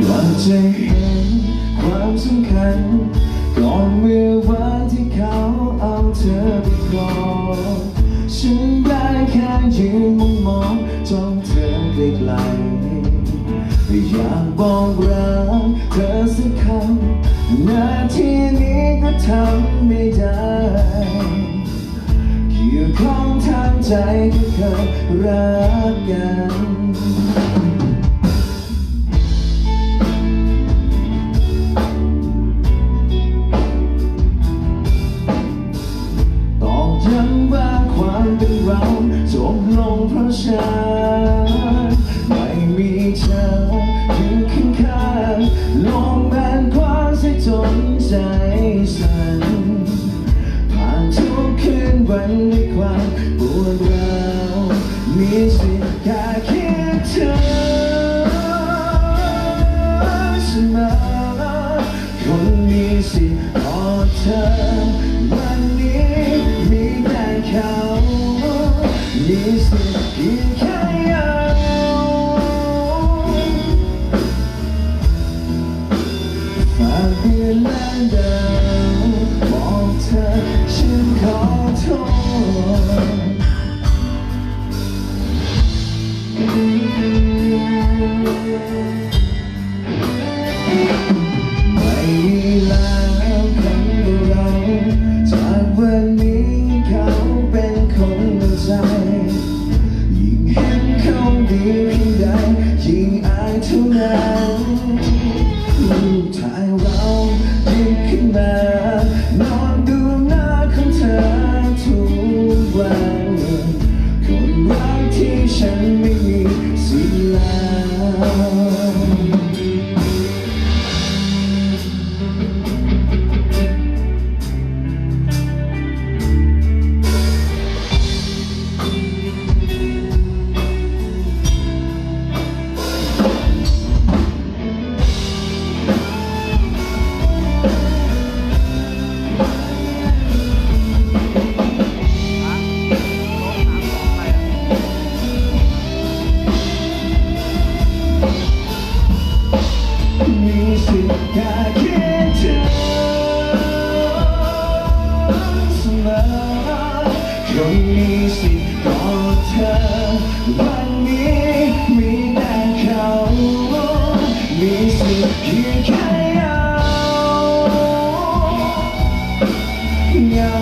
ก่อนจะเห็นความสำคัญก่อนเมื่อวันที่เขาเอาเธอไปกอดฉันได้แค่ยืนมองจ้องเธอไกลๆอยากบอกรักเธอสักคำนาทีนี้ก็ทำไม่ได้เกี่ยวข้องทางใจก็เคยรักกันความเป็นเราจบลงเพราะฉันไม่มีเธออยู่ข้างๆลมแรงกว้างซะจนใจสั่นผ่านทุกคืนวันด้วยความปวดร้าวมีสิทธิ์แค่คิดถึงเสมอคนมีสิทธิ์ขอเธอวันนี้มีแต่เขามีสิทธิ์เพียงแค่ฝากเดือนและดาวบอกเธอฉันขอโทษไม่มีแล้วครั้งเราจากวันนี้เขาเป็นคนในใจยิ่งเห็นเขาดีเพียงใดยิ่งอายเท่านั้นรูปถ่ายเราหยิบขึ้นมานอนดูหน้าของเธอทุกวันคนรักที่ฉันไม่มีสิทธิ์แล้วอยากคิดถึงเสมอคนมีสิทธิ์กอดเธอวันนี้มีแต่เขามีสิทธิ์เพียงแค่เงา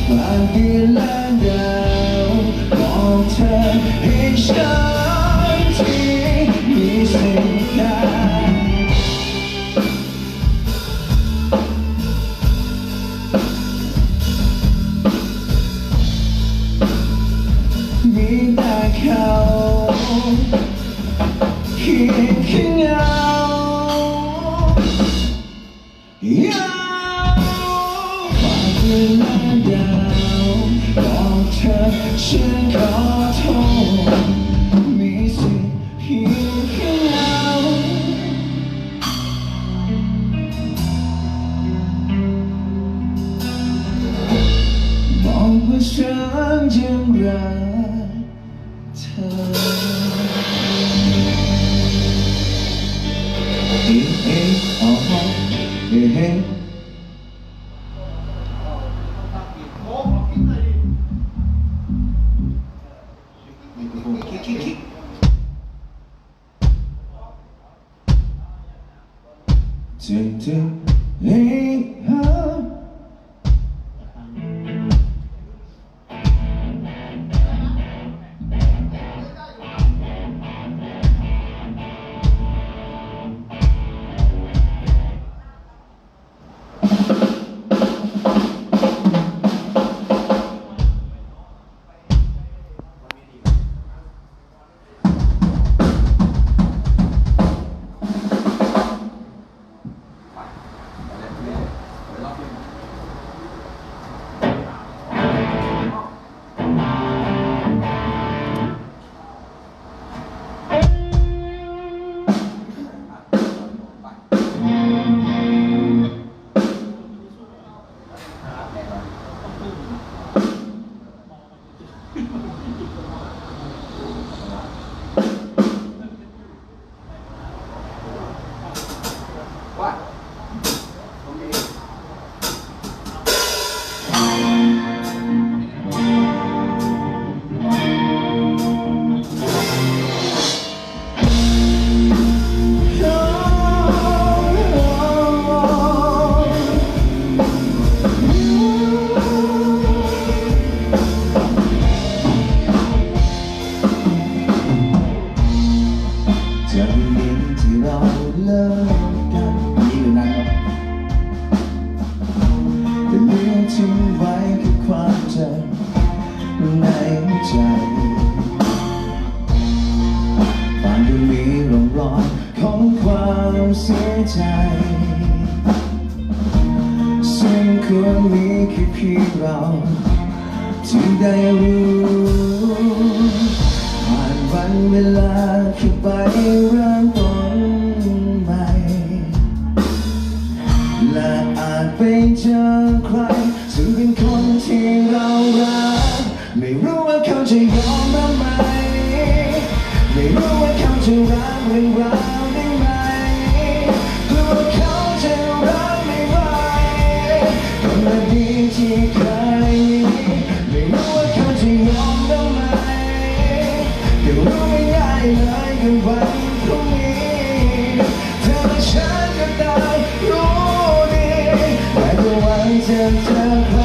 ฝากเดือนและดาวบอกเธอให้ฉันที่มีสิทธิ์แค่มีแต่เขาเพียงแค่เงาฝากเดือนและดาวบอกเธอฉันขอโทษมีสิทธิ์เพียงแค่เงาบอกว่าฉันยังรักเธอเฮ้เฮ้อ๋อเฮ้เฮ้เจ๊เจ๊เฮ้ฮะ ที่เราเลิกกันนี่หรือนั้นแต่เหลือทิ้งไว้คือความเจ็บในใจบางยังมีร่องรอยของความเสียใจซึ่งควรมีแค่เพียงเราที่ได้รู้ผ่านวันเวลาคือไปเริ่มต้นใหม่และอาจไปเจอใครซึ่งเป็นคนที่เรารักไม่รู้ว่าเขาจะยอมรับไหมไม่รู้ว่าเขาจะรักเรื่องราวได้ไหมกลัวเขาจะรักไม่ไหวคนละดีที่เคยไม่รู้ว่าเขาจะยอมรับไหมก็รู้ไม่ง่ายเลยกับวันพรุ่งนี้เธอและฉันก็ได้รู้ดีแต่ก็หวังจะเจอใคร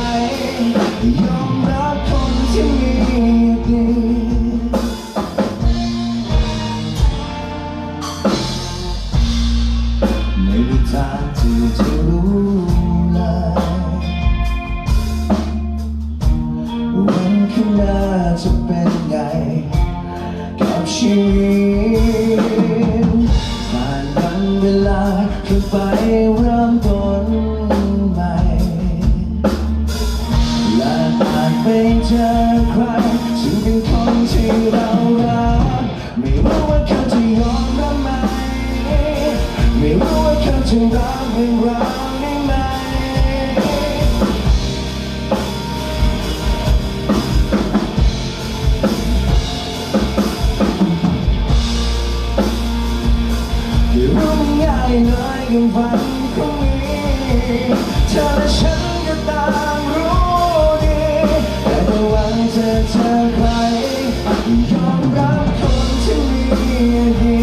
ยอมรับคนที่มีดีไม่มีทางที่จะรู้เลยวันข้างหน้าจะเป็นไงกับชีวิตผ่านวันเวลาคือไปเริ่มต้นใหม่และอาจไปเจอใครซึ่งเป็นคนที่เรารักไม่รู้ว่าเขาจะยอมรับไหมไม่รู้ว่าเขาจะรักเรื่องราวได้ไหมไม่รู้มันง่ายเลยกับวันพรุ่งนี้เธอและฉันก็ต่างรู้ดีแต่ก็หวังจะเจอใครยอมรับคนที่มีดี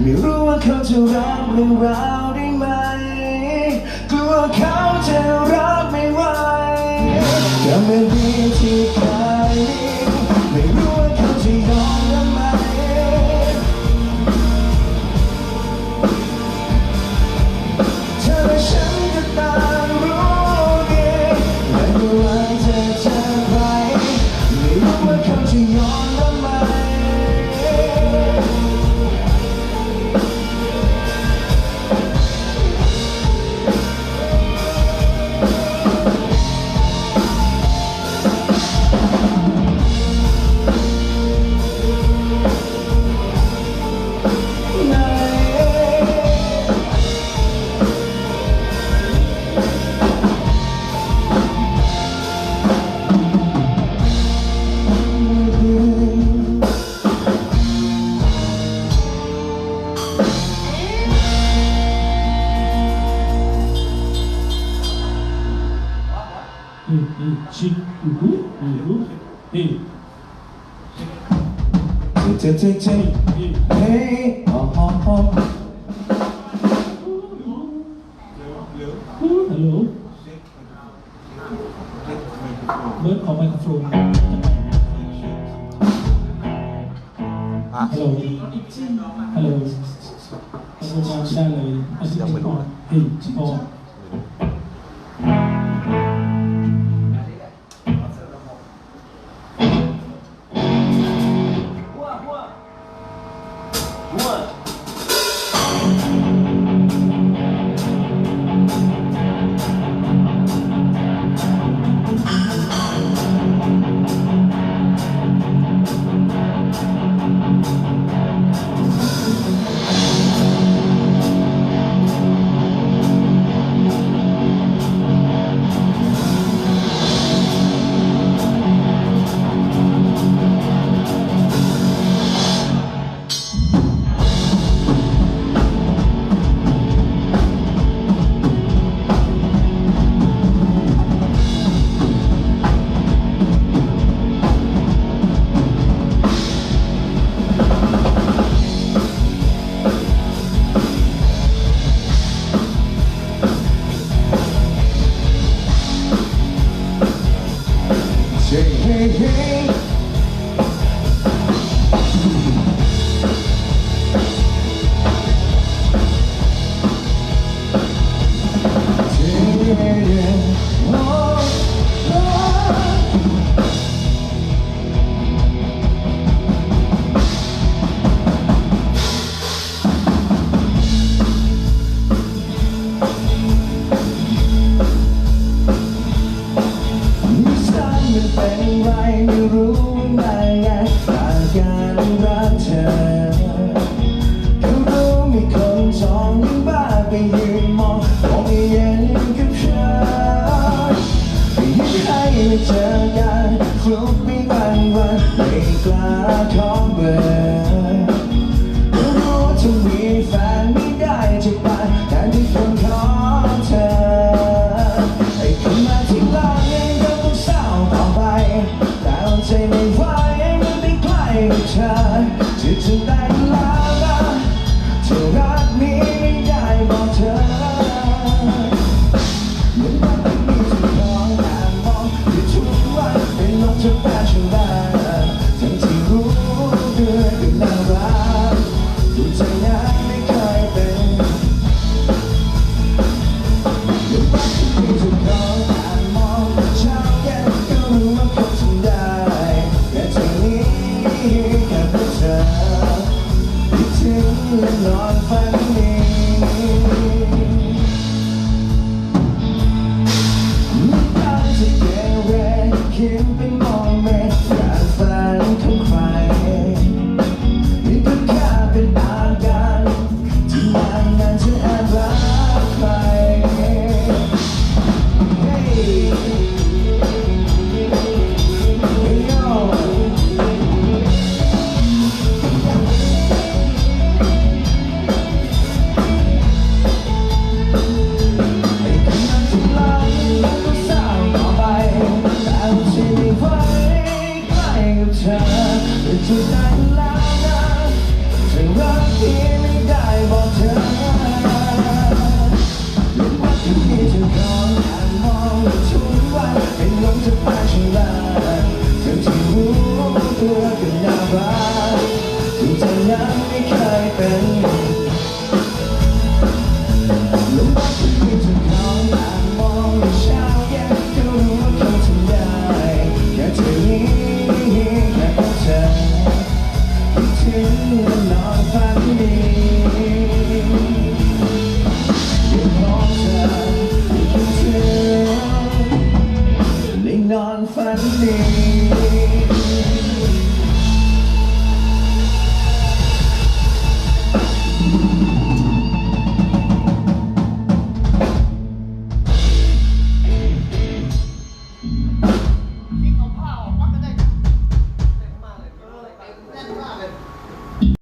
ไม่รู้ว่าเขาจะรับเรื่องราวได้ไหมกลัวเขาจะรับไม่ไหวจะไม่ดีที่ใครไม่รู้ว่าเขาจะยอมรับไหมเธอและฉันก็ต่างรู้ดีแต่ก็หวังจะเจอใครไม่รู้ว่าเขาจะยอมรับไหมชิเฮ้เจ๊เฮ้ยอ๋อฮัลโหลเบิร์ดขอไมโครโฟนฮัลโหลฮัลโหลทำงานไม่ได้เลยอาทิตย์นี้ก่อนเฮ้ยพอ ที่จะได้แล้วนะเธอรักนี้ไม่ได้บอกเธอเหมือนว่าไม่มีเธอของแอบมองอยู่ทุกวันเป็นลมจะแปรฉันได้ทั้งที่รู้ด้วยก็น่ารักดูใจนั้นไม่เคยเป็นเหมือนว่าไม่มีเธอของแอบมองเช้าเย็นก็รู้ว่าคงทำได้แค่เธอนี้แค่เพื่อเธอคิดถึงและนอนฝันดีไม่ตั้งจะเกเรคิดไปมองไม่อยากฝันของใครนี่ก็แค่เป็นอาการที่นานๆจะแอบรักใคร จะได้แล้วนะจะรักที่ไม่ได้บอกเธอเรื่องว่าที่มีเธอของแอบมองทุกวันเป็นลมจะพาฉันลาเธอที่รู้ตัวก็น่ารักถึงใจนั้นไม่เคยเป็นเรื่องว่าที่มีเธอของแอบมองเช้าเย็นก็รู้ว่าคงทำได้แค่เธอนี้แค่เธอถึงและนอนฝันดียังมองเธอคิดถึงและนอนฝันดี